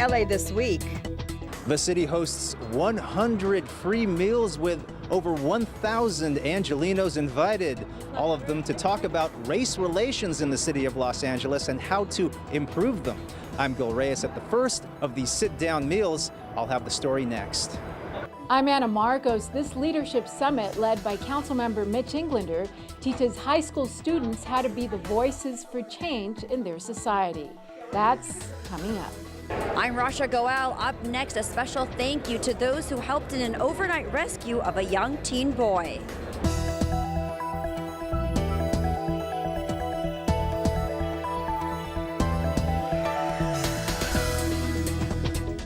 LA This Week. The city hosts 100 free meals with over 1,000 Angelinos invited, all of them to talk about race relations in the city of Los Angeles and how to improve them. I'm Gil Reyes at the first of these sit-down meals. I'll have the story next. I'm Anna Marcos. This leadership summit, led by Councilmember Mitch Englander, teaches high school students how to be the voices for change in their society. That's coming up. I'm Rasha Goel. Up next, a special thank you to those who helped in an overnight rescue of a young teen boy.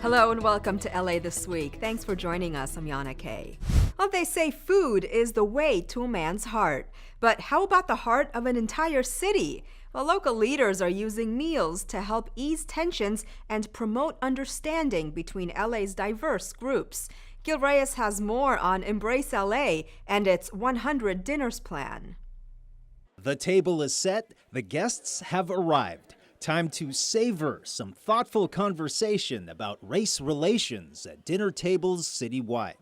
Hello and welcome to LA This Week. Thanks for joining us. I'm Yana Kay. Well, they say food is the way to a man's heart. But how about the heart of an entire city? Well, local leaders are using meals to help ease tensions and promote understanding between LA's diverse groups. Gil Reyes has more on Embrace LA and its 100 Dinners plan. The table is set. The guests have arrived. Time to savor some thoughtful conversation about race relations at dinner tables citywide.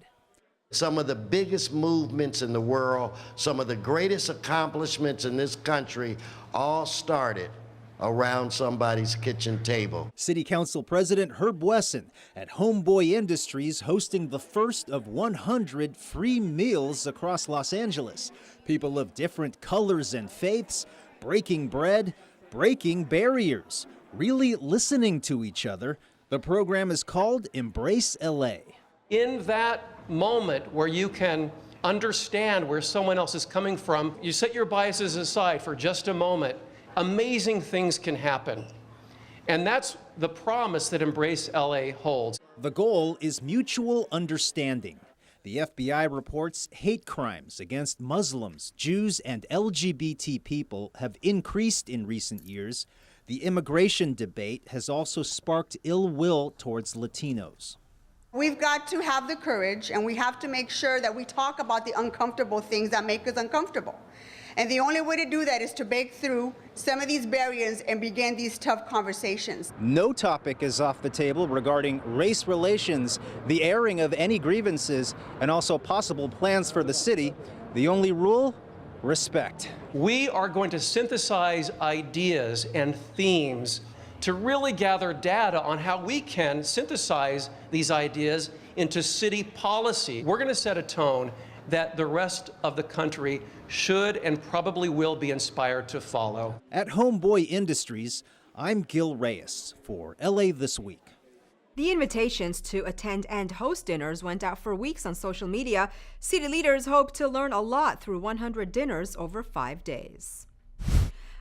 Some of the biggest movements in the world, some of the greatest accomplishments in this country all started around somebody's kitchen table. City Council President Herb Wesson at Homeboy Industries hosting the first of 100 free meals across Los Angeles. People of different colors and faiths breaking bread, breaking barriers, really listening to each other. The program is called Embrace LA. In that moment where you can understand where someone else is coming from, you set your biases aside for just a moment, amazing things can happen. And that's the promise that Embrace LA holds. The goal is mutual understanding. The FBI reports hate crimes against Muslims, Jews, and LGBT people have increased in recent years. The immigration debate has also sparked ill will towards Latinos. We've got to have the courage, and we have to make sure that we talk about the uncomfortable things that make us uncomfortable. And the only way to do that is to break through some of these barriers and begin these tough conversations. No topic is off the table regarding race relations, the airing of any grievances, and also possible plans for the city. The only rule? Respect. We are going to synthesize ideas and themes to really gather data on how we can synthesize these ideas into city policy. We're going to set a tone that the rest of the country should and probably will be inspired to follow. At Homeboy Industries, I'm Gil Reyes for LA This Week. The invitations to attend and host dinners went out for weeks on social media. City leaders hope to learn a lot through 100 dinners over 5 days.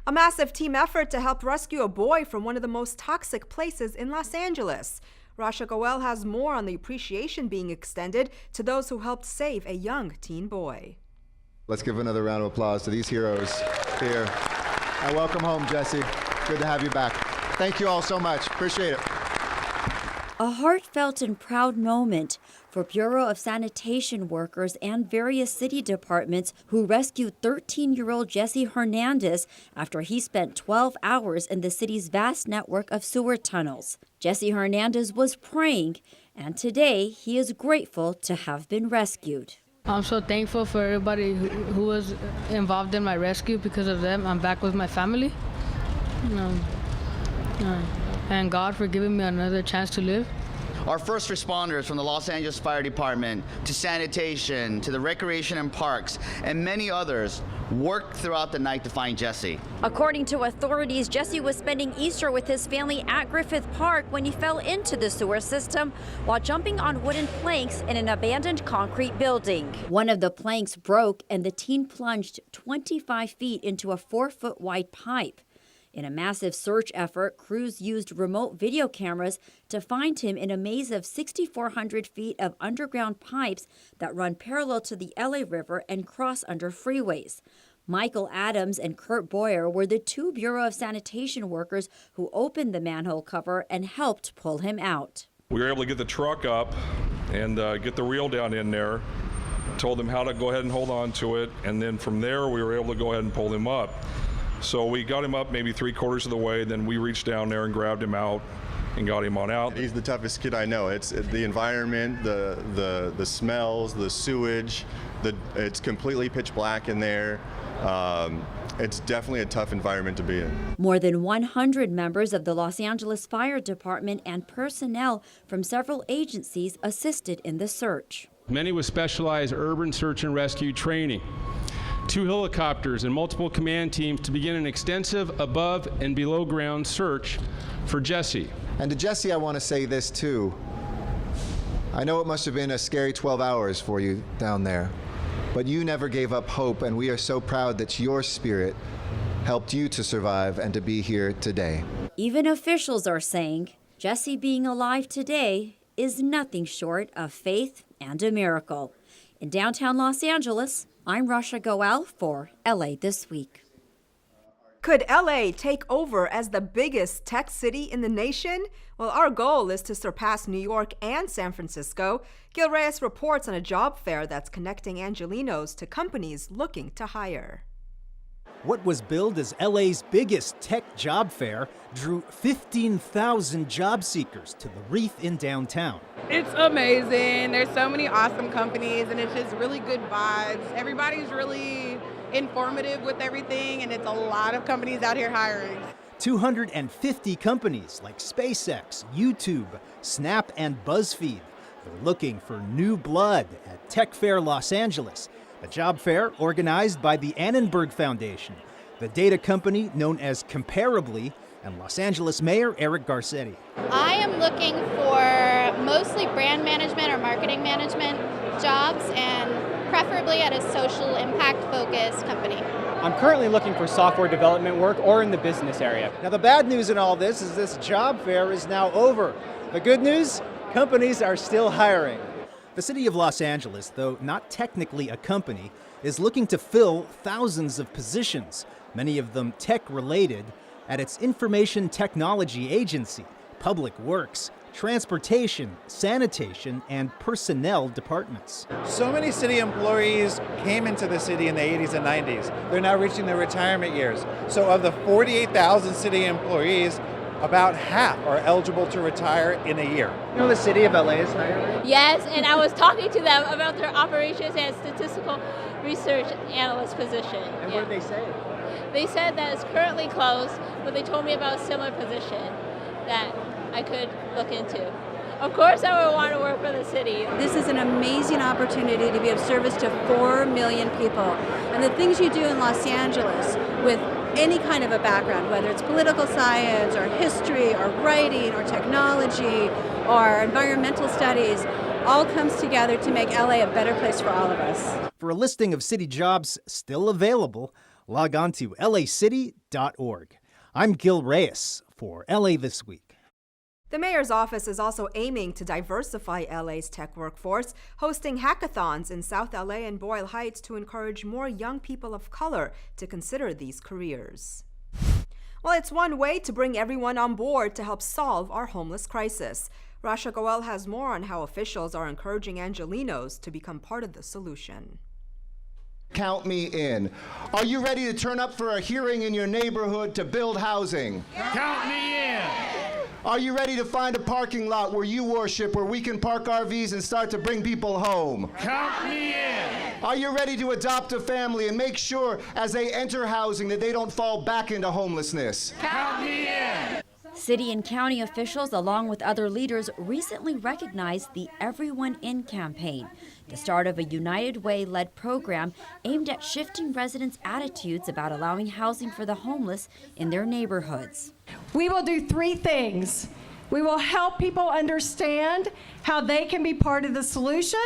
A massive team effort to help rescue a boy from one of the most toxic places in Los Angeles. Rasha Goel has more on the appreciation being extended to those who helped save a young teen boy. Let's give another round of applause to these heroes here. And welcome home, Jesse. Good to have you back. Thank you all so much. Appreciate it. A heartfelt and proud moment for Bureau of Sanitation workers and various city departments who rescued 13-year-old Jesse Hernandez after he spent 12 hours in the city's vast network of sewer tunnels. Jesse Hernandez was praying, and today he is grateful to have been rescued. I'm so thankful for everybody who was involved in my rescue. Because of them, I'm back with my family. And God for giving me another chance to live. Our first responders from the Los Angeles Fire Department to sanitation, to the recreation and parks, and many others worked throughout the night to find Jesse. According to authorities, Jesse was spending Easter with his family at Griffith Park when he fell into the sewer system while jumping on wooden planks in an abandoned concrete building. One of the planks broke and the teen plunged 25 feet into a 4-foot wide pipe. In a massive search effort, crews used remote video cameras to find him in a maze of 6,400 feet of underground pipes that run parallel to the LA River and cross under freeways. Michael Adams and Kurt Boyer were the two Bureau of Sanitation workers who opened the manhole cover and helped pull him out. We were able to get the truck up and get the reel down in there, told them how to go ahead and hold on to it, and then from there we were able to go ahead and pull him up. So we got him up maybe 3/4 of the way, then we reached down there and grabbed him out, and got him on out. He's the toughest kid I know. It's the environment, the smells, the sewage, it's completely pitch black in there. It's definitely a tough environment to be in. More than 100 members of the Los Angeles Fire Department and personnel from several agencies assisted in the search. Many with specialized urban search and rescue training. 2 helicopters and multiple command teams to begin an extensive above and below ground search for Jesse. And to Jesse, I want to say this too. I know it must have been a scary 12 hours for you down there, but you never gave up hope, and we are so proud that your spirit helped you to survive and to be here today. Even officials are saying Jesse being alive today is nothing short of faith and a miracle. In downtown Los Angeles, I'm Rasha Goel for LA This Week. Could LA take over as the biggest tech city in the nation? Well, our goal is to surpass New York and San Francisco. Gil Reyes reports on a job fair that's connecting Angelinos to companies looking to hire. What was billed as LA's biggest tech job fair drew 15,000 job seekers to the Reef in downtown. It's amazing. There's so many awesome companies, and it's just really good vibes. Everybody's really informative with everything, and it's a lot of companies out here hiring. 250 companies like SpaceX, YouTube, Snap, and BuzzFeed. They're looking for new blood at Tech Fair Los Angeles, a job fair organized by the Annenberg Foundation, the data company known as Comparably, and Los Angeles Mayor Eric Garcetti. I am looking for mostly brand management or marketing management jobs, and preferably at a social impact focused company. I'm currently looking for software development work or in the business area. Now the bad news in all this is this job fair is now over. The good news, companies are still hiring. The city of Los Angeles, though not technically a company, is looking to fill thousands of positions, many of them tech-related, at its information technology agency, public works, transportation, sanitation, and personnel departments. So many city employees came into the city in the 80s and 90s. They're now reaching their retirement years. So of the 48,000 city employees, about half are eligible to retire in a year. You know the city of LA is hiring? Yes, and I was talking to them about their operations and statistical research analyst position. And what did they say? They said that it's currently closed, but they told me about a similar position that I could look into. Of course I would want to work for the city. This is an amazing opportunity to be of service to 4 million people. And the things you do in Los Angeles with any kind of a background, whether it's political science or history or writing or technology or environmental studies, all comes together to make LA a better place for all of us. For a listing of city jobs still available, log on to lacity.org. I'm Gil Reyes for LA This Week. The mayor's office is also aiming to diversify LA's tech workforce, hosting hackathons in South LA and Boyle Heights to encourage more young people of color to consider these careers. Well, it's one way to bring everyone on board to help solve our homeless crisis. Rasha Goel has more on how officials are encouraging Angelinos to become part of the solution. Count me in. Are you ready to turn up for a hearing in your neighborhood to build housing? Count me in. Are you ready to find a parking lot where you worship, where we can park RVs and start to bring people home? Count me in. Are you ready to adopt a family and make sure as they enter housing that they don't fall back into homelessness? Count me in. City and county officials, along with other leaders, recently recognized the Everyone In campaign, the start of a United Way-led program aimed at shifting residents' attitudes about allowing housing for the homeless in their neighborhoods. We will do 3 things. We will help people understand how they can be part of the solution.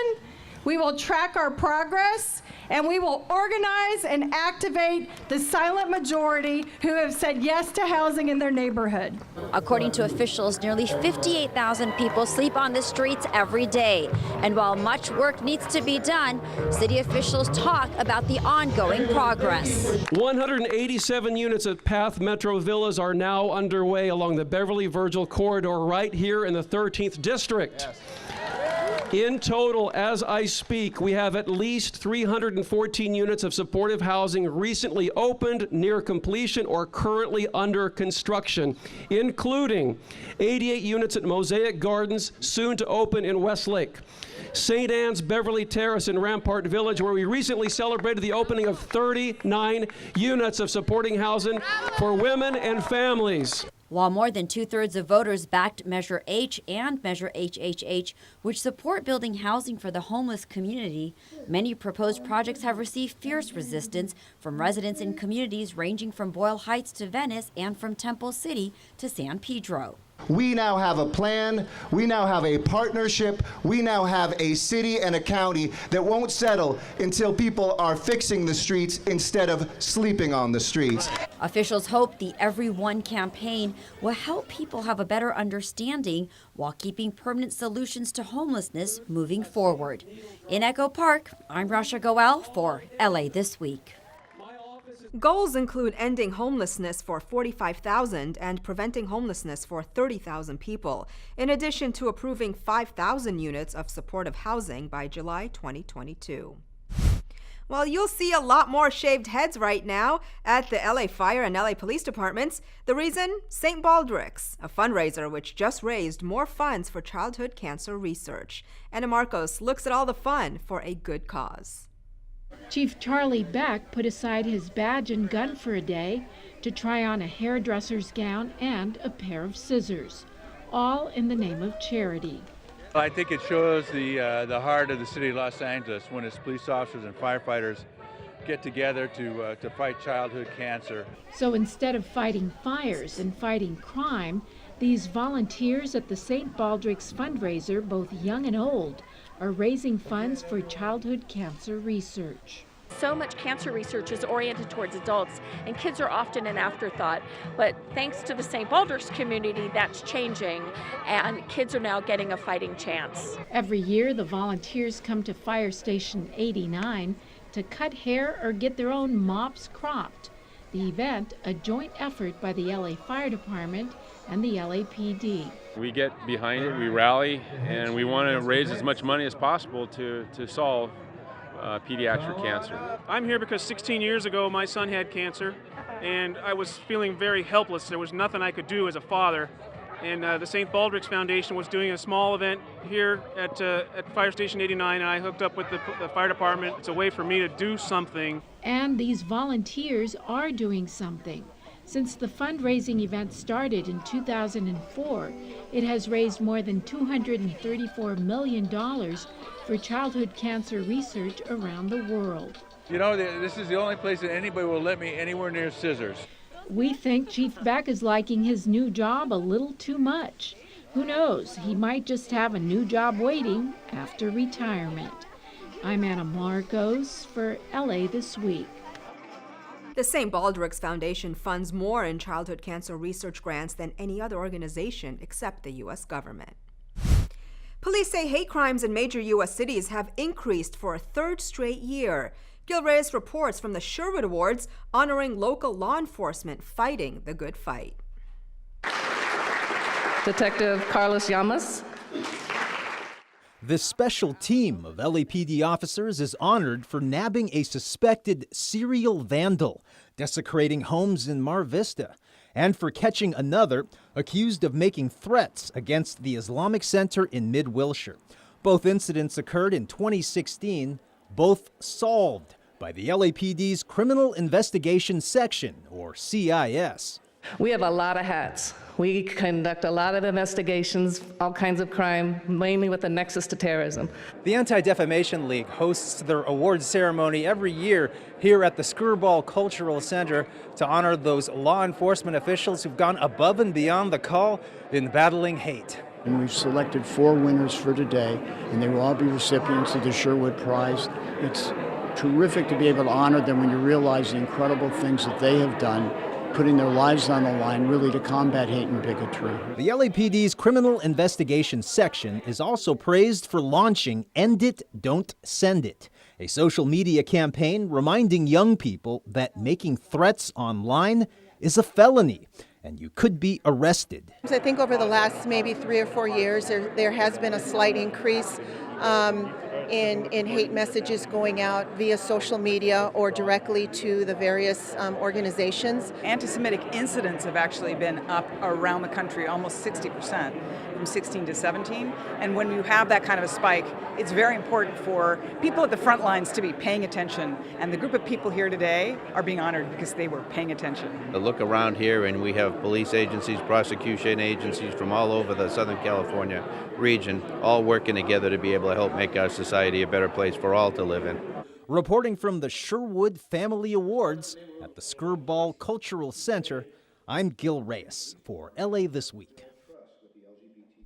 We will track our progress, and we will organize and activate the silent majority who have said yes to housing in their neighborhood. According to officials, nearly 58,000 people sleep on the streets every day. And while much work needs to be done, city officials talk about the ongoing progress. 187 units at Path Metro Villas are now underway along the Beverly Virgil corridor right here in the 13th District. Yes. In total, as I speak, we have at least 314 units of supportive housing recently opened, near completion, or currently under construction, including 88 units at Mosaic Gardens, soon to open in Westlake, St. Anne's Beverly Terrace in Rampart Village, where we recently celebrated the opening of 39 units of supporting housing for women and families. While more than 2/3 of voters backed Measure H and Measure HHH, which support building housing for the homeless community, many proposed projects have received fierce resistance from residents in communities ranging from Boyle Heights to Venice and from Temple City to San Pedro. We now have a plan, we now have a partnership, we now have a city and a county that won't settle until people are fixing the streets instead of sleeping on the streets. Officials hope the Everyone campaign will help people have a better understanding while keeping permanent solutions to homelessness moving forward. In Echo Park, I'm Rasha Goel for LA This Week. Goals include ending homelessness for 45,000 and preventing homelessness for 30,000 people, in addition to approving 5,000 units of supportive housing by July 2022. Well, you'll see a lot more shaved heads right now at the LA Fire and LA Police Departments. The reason? St. Baldricks, a fundraiser which just raised more funds for childhood cancer research. Anna Marcos looks at all the fun for a good cause. Chief Charlie Beck put aside his badge and gun for a day to try on a hairdresser's gown and a pair of scissors, all in the name of charity. I think it shows the heart of the city of Los Angeles when its police officers and firefighters get together to fight childhood cancer. So instead of fighting fires and fighting crime, these volunteers at the St. Baldricks Fundraiser, both young and old, are raising funds for childhood cancer research. So much cancer research is oriented towards adults, and kids are often an afterthought. But thanks to the St. Baldrick's community, that's changing, and kids are now getting a fighting chance. Every year, the volunteers come to Fire Station 89 to cut hair or get their own mops cropped. The event, a joint effort by the LA Fire Department and the LAPD. We get behind it, we rally, and we want to raise as much money as possible to solve pediatric cancer. I'm here because 16 years ago my son had cancer, and I was feeling very helpless. There was nothing I could do as a father. And the St. Baldricks Foundation was doing a small event here at Fire Station 89, and I hooked up with the fire department. It's a way for me to do something. And these volunteers are doing something. Since the fundraising event started in 2004, it has raised more than $234 million for childhood cancer research around the world. You know, this is the only place that anybody will let me anywhere near scissors. We think Chief Beck is liking his new job a little too much. Who knows, he might just have a new job waiting after retirement. I'm Anna Marcos for LA This Week. The St. Baldricks Foundation funds more in childhood cancer research grants than any other organization except the U.S. government. Police say hate crimes in major U.S. cities have increased for a third straight year. Gil Reyes reports from the Sherwood Awards honoring local law enforcement fighting the good fight. Detective Carlos Llamas. This special team of LAPD officers is honored for nabbing a suspected serial vandal, desecrating homes in Mar Vista, and for catching another accused of making threats against the Islamic Center in Mid-Wilshire. Both incidents occurred in 2016, both solved by the LAPD's Criminal Investigation Section, or CIS. We have a lot of hats. We conduct a lot of investigations, all kinds of crime, mainly with a nexus to terrorism. The Anti-Defamation League hosts their awards ceremony every year here at the Skirball Cultural Center to honor those law enforcement officials who've gone above and beyond the call in battling hate. And we've selected 4 winners for today, and they will all be recipients of the Sherwood Prize. It's terrific to be able to honor them when you realize the incredible things that they have done, putting their lives on the line really to combat hate and bigotry. The LAPD's Criminal Investigation Section is also praised for launching End It, Don't Send It, a social media campaign reminding young people that making threats online is a felony and you could be arrested. I think over the last maybe 3 or 4 years, there has been a slight increase in hate messages going out via social media or directly to the various organizations. Anti-Semitic incidents have actually been up around the country almost 60% from 16 to 17. And when you have that kind of a spike, it's very important for people at the front lines to be paying attention. And the group of people here today are being honored because they were paying attention. I look around here and we have police agencies, prosecution agencies from all over the Southern California region, all working together to be able to help make our society a better place for all to live in. Reporting from the Sherwood Family Awards at the Skirball Cultural Center, I'm Gil Reyes for LA This Week.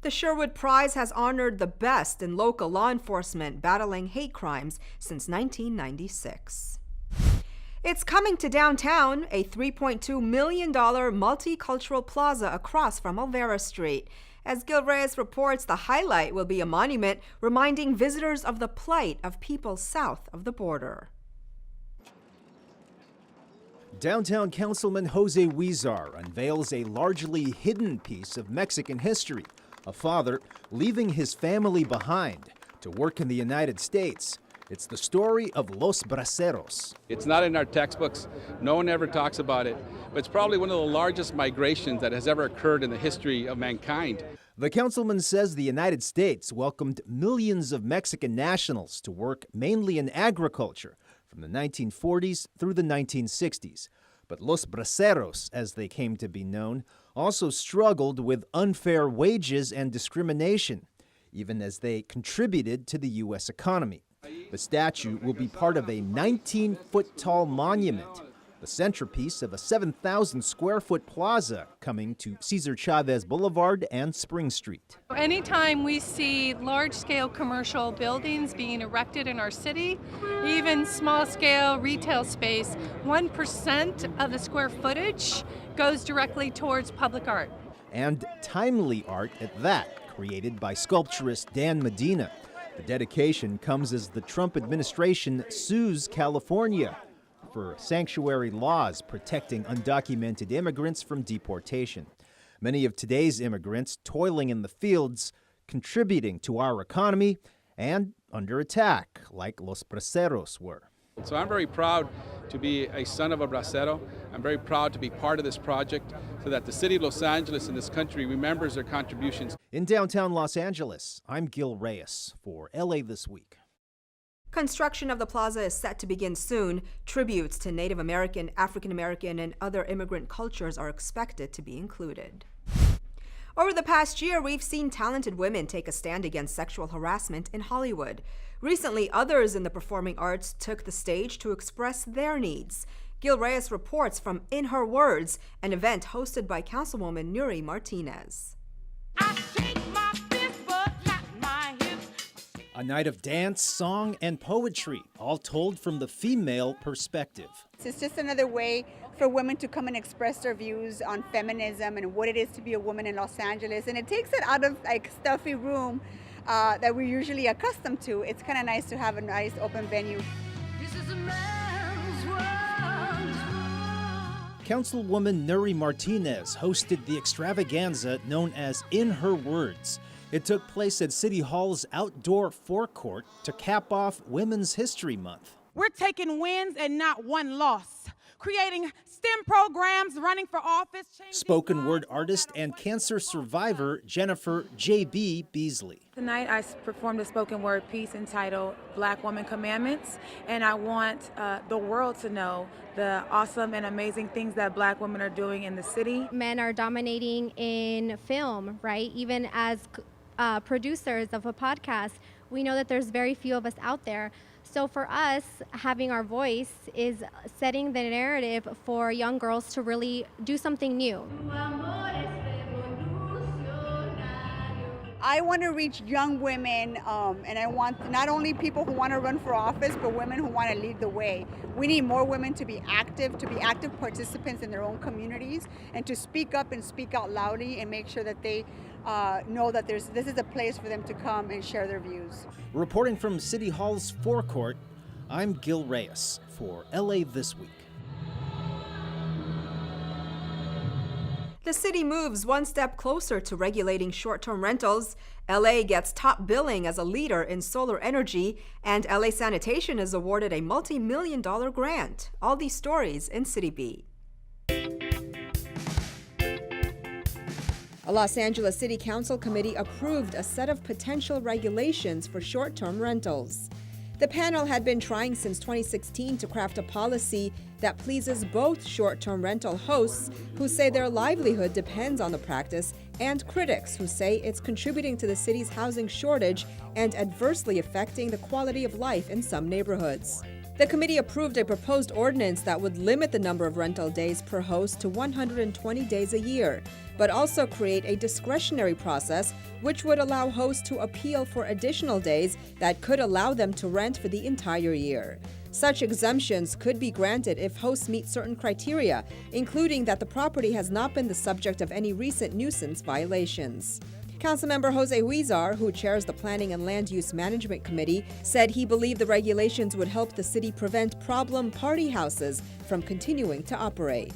The Sherwood Prize has honored the best in local law enforcement battling hate crimes since 1996. It's coming to downtown, a $3.2 million multicultural plaza across from Olvera Street. As Gil Reyes reports, the highlight will be a monument reminding visitors of the plight of people south of the border. Downtown Councilman Jose Huizar unveils a largely hidden piece of Mexican history. A father leaving his family behind to work in the United States. It's the story of Los Braceros. It's not in our textbooks. No one ever talks about it. But it's probably one of the largest migrations that has ever occurred in the history of mankind. The councilman says the United States welcomed millions of Mexican nationals to work mainly in agriculture from the 1940s through the 1960s. But Los Braceros, as they came to be known, also struggled with unfair wages and discrimination, even as they contributed to the U.S. economy. The statue will be part of a 19-foot-tall monument, the centerpiece of a 7,000-square-foot plaza coming to Cesar Chavez Boulevard and Spring Street. Anytime we see large-scale commercial buildings being erected in our city, even small-scale retail space, 1% of the square footage goes directly towards public art. And timely art at that, created by sculpturist Dan Medina. The dedication comes as the Trump administration sues California for sanctuary laws protecting undocumented immigrants from deportation. Many of today's immigrants toiling in the fields, contributing to our economy, and under attack, like Los Braceros were. So I'm very proud to be a son of a bracero. I'm very proud to be part of this project so that the city of Los Angeles and this country remembers their contributions. In downtown Los Angeles, I'm Gil Reyes for LA This Week. Construction of the plaza is set to begin soon. Tributes to Native American, African American, and other immigrant cultures are expected to be included. Over the past year, we've seen talented women take a stand against sexual harassment in Hollywood. Recently, others in the performing arts took the stage to express their needs. Gil Reyes reports from In Her Words, an event hosted by Councilwoman Nuri Martinez. A night of dance, song, and poetry, all told from the female perspective. It's just another way for women to come and express their views on feminism and what it is to be a woman in Los Angeles. And it takes it out of like stuffy room that we're usually accustomed to. It's kind of nice to have a nice open venue. This is a man's world. Councilwoman Nuri Martinez hosted the extravaganza known as In Her Words. It took place at City Hall's outdoor forecourt to cap off Women's History Month. We're taking wins and not one loss, creating STEM programs, running for office. Spoken word artist and cancer survivor Jennifer J.B. Beasley. Tonight I performed a spoken word piece entitled Black Woman Commandments, and I want the world to know the awesome and amazing things that Black women are doing in the city. Men are dominating in film, right? Even as producers of a podcast, we know that there's very few of us out there. So for us, having our voice is setting the narrative for young girls to really do something new. I want to reach young women, and I want not only people who want to run for office, but women who want to lead the way. We need more women to be active participants in their own communities, and to speak up and speak out loudly and make sure that they know that this is a place for them to come and share their views. Reporting from City Hall's forecourt, I'm Gil Reyes for LA This Week. The city moves one step closer to regulating short-term rentals. LA gets top billing as a leader in solar energy, and LA Sanitation is awarded a multi-million-dollar grant. All these stories in Citybeat. A Los Angeles City Council committee approved a set of potential regulations for short-term rentals. The panel had been trying since 2016 to craft a policy that pleases both short-term rental hosts who say their livelihood depends on the practice and critics who say it's contributing to the city's housing shortage and adversely affecting the quality of life in some neighborhoods. The committee approved a proposed ordinance that would limit the number of rental days per host to 120 days a year, but also create a discretionary process which would allow hosts to appeal for additional days that could allow them to rent for the entire year. Such exemptions could be granted if hosts meet certain criteria, including that the property has not been the subject of any recent nuisance violations. Councilmember Jose Huizar, who chairs the Planning and Land Use Management Committee, said he believed the regulations would help the city prevent problem party houses from continuing to operate.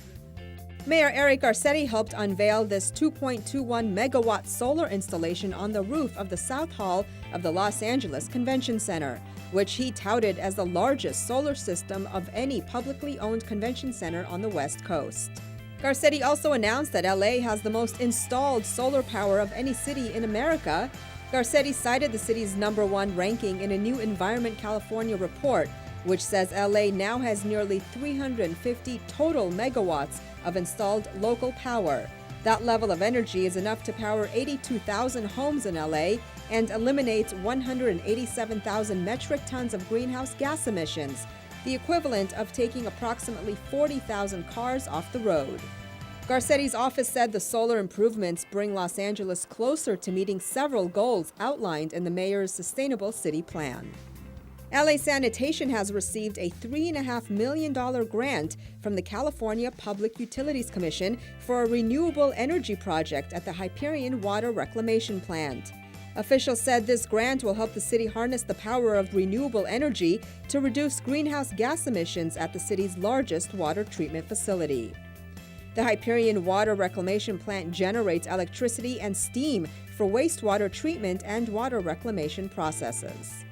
Mayor Eric Garcetti helped unveil this 2.21 megawatt solar installation on the roof of the South Hall of the Los Angeles Convention Center, which he touted as the largest solar system of any publicly owned convention center on the West Coast. Garcetti also announced that LA has the most installed solar power of any city in America. Garcetti cited the city's #1 ranking in a new Environment California report, which says LA now has nearly 350 total megawatts of installed local power. That level of energy is enough to power 82,000 homes in LA and eliminates 187,000 metric tons of greenhouse gas emissions, the equivalent of taking approximately 40,000 cars off the road. Garcetti's office said the solar improvements bring Los Angeles closer to meeting several goals outlined in the mayor's Sustainable City Plan. LA Sanitation has received a $3.5 million grant from the California Public Utilities Commission for a renewable energy project at the Hyperion Water Reclamation Plant. Officials said this grant will help the city harness the power of renewable energy to reduce greenhouse gas emissions at the city's largest water treatment facility. The Hyperion Water Reclamation Plant generates electricity and steam for wastewater treatment and water reclamation processes.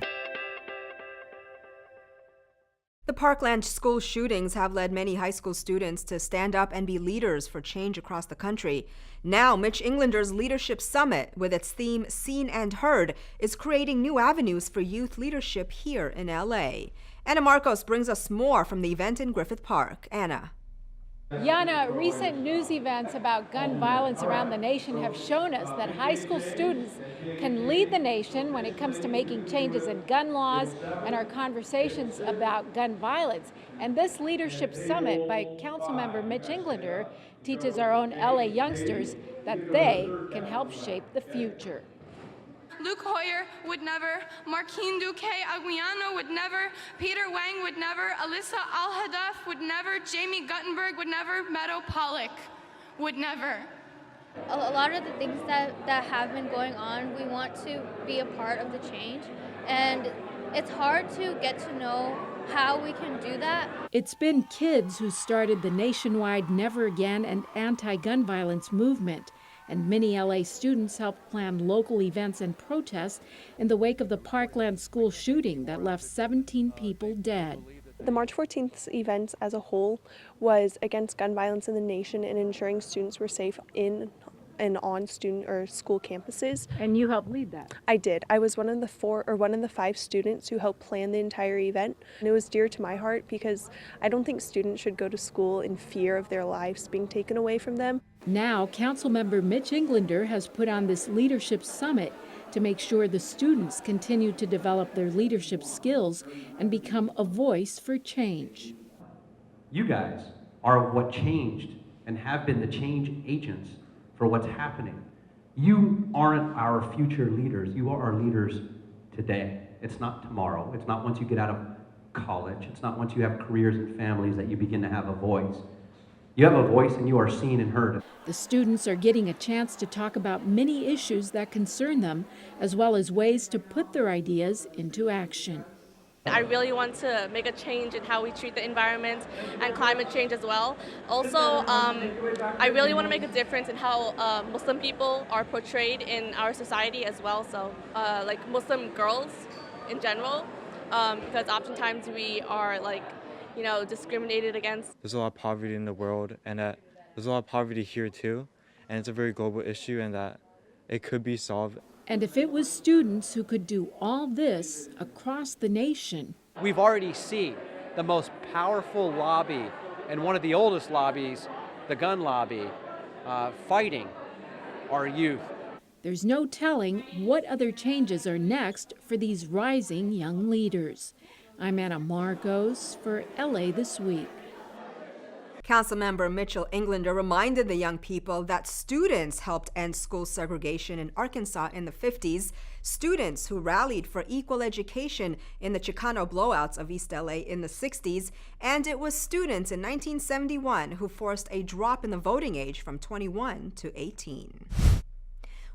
The Parkland school shootings have led many high school students to stand up and be leaders for change across the country. Now, Mitch Englander's Leadership Summit, with its theme Seen and Heard, is creating new avenues for youth leadership here in LA. Anna Marcos brings us more from the event in Griffith Park. Anna. Yana, recent news events about gun violence around the nation have shown us that high school students can lead the nation when it comes to making changes in gun laws and our conversations about gun violence. And this Leadership Summit by Councilmember Mitch Englander teaches our own LA youngsters that they can help shape the future. Luke Hoyer would never, Marquine Duque Aguiano would never, Peter Wang would never, Alyssa Al-Hadaf would never, Jamie Guttenberg would never, Meadow Pollock would never. A lot of the things that have been going on, we want to be a part of the change, and it's hard to get to know how we can do that. It's been kids who started the nationwide Never Again and anti-gun violence movement. And many LA students helped plan local events and protests in the wake of the Parkland school shooting that left 17 people dead. The March 14th event as a whole was against gun violence in the nation and ensuring students were safe in and on student or school campuses. And you helped lead that? I did. I was one of the 5 students who helped plan the entire event. And it was dear to my heart because I don't think students should go to school in fear of their lives being taken away from them. Now, Councilmember Mitch Englander has put on this Leadership Summit to make sure the students continue to develop their leadership skills and become a voice for change. You guys are what changed and have been the change agents for what's happening. You aren't our future leaders. You are our leaders today. It's not tomorrow. It's not once you get out of college. It's not once you have careers and families that you begin to have a voice. You have a voice and you are seen and heard. The students are getting a chance to talk about many issues that concern them, as well as ways to put their ideas into action. I really want to make a change in how we treat the environment and climate change as well. Also, I really want to make a difference in how Muslim people are portrayed in our society as well. So, like Muslim girls in general, because oftentimes we are discriminated against. There's a lot of poverty in the world, and there's a lot of poverty here too, and it's a very global issue, and that it could be solved. And if it was students who could do all this across the nation. We've already seen the most powerful lobby and one of the oldest lobbies, the gun lobby, fighting our youth. There's no telling what other changes are next for these rising young leaders. I'm Anna Marcos for LA This Week. Councilmember Mitchell Englander reminded the young people that students helped end school segregation in Arkansas in the 50s, students who rallied for equal education in the Chicano blowouts of East LA in the 60s, and it was students in 1971 who forced a drop in the voting age from 21 to 18.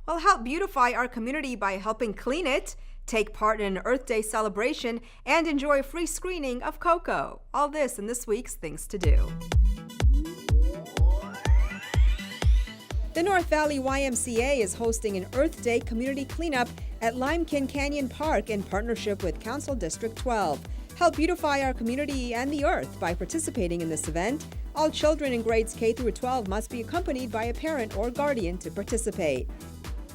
Well, help beautify our community by helping clean it, take part in an Earth Day celebration, and enjoy a free screening of Coco. All this in this week's Things to Do. The North Valley YMCA is hosting an Earth Day community cleanup at Limekin Canyon Park in partnership with Council District 12. Help beautify our community and the earth by participating in this event. All children in grades K through 12 must be accompanied by a parent or guardian to participate.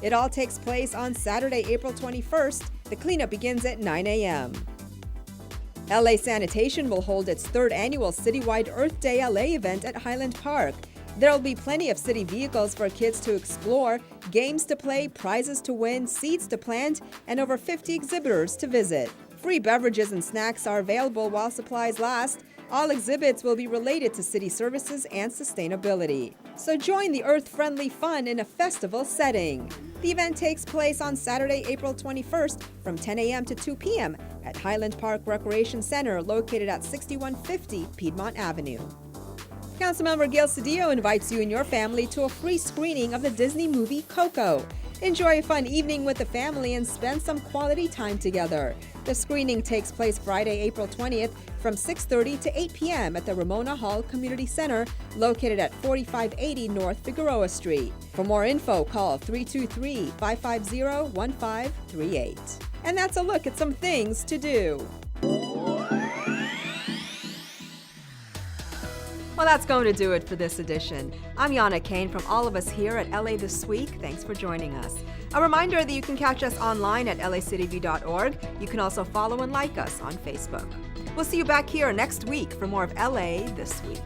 It all takes place on Saturday, April 21st. The cleanup begins at 9 a.m. LA Sanitation will hold its third annual citywide Earth Day LA event at Highland Park. There'll be plenty of city vehicles for kids to explore, games to play, prizes to win, seeds to plant, and over 50 exhibitors to visit. Free beverages and snacks are available while supplies last. All exhibits will be related to city services and sustainability. So join the earth-friendly fun in a festival setting. The event takes place on Saturday, April 21st from 10 a.m. to 2 p.m. at Highland Park Recreation Center located at 6150 Piedmont Avenue. Councilmember Gail Cedillo invites you and your family to a free screening of the Disney movie Coco. Enjoy a fun evening with the family and spend some quality time together. The screening takes place Friday, April 20th from 6:30 to 8 p.m. at the Ramona Hall Community Center located at 4580 North Figueroa Street. For more info, call 323-550-1538. And that's a look at some things to do. Well, that's going to do it for this edition. I'm Yana Kane from all of us here at LA This Week. Thanks for joining us. A reminder that you can catch us online at lacityview.org. You can also follow and like us on Facebook. We'll see you back here next week for more of LA This Week.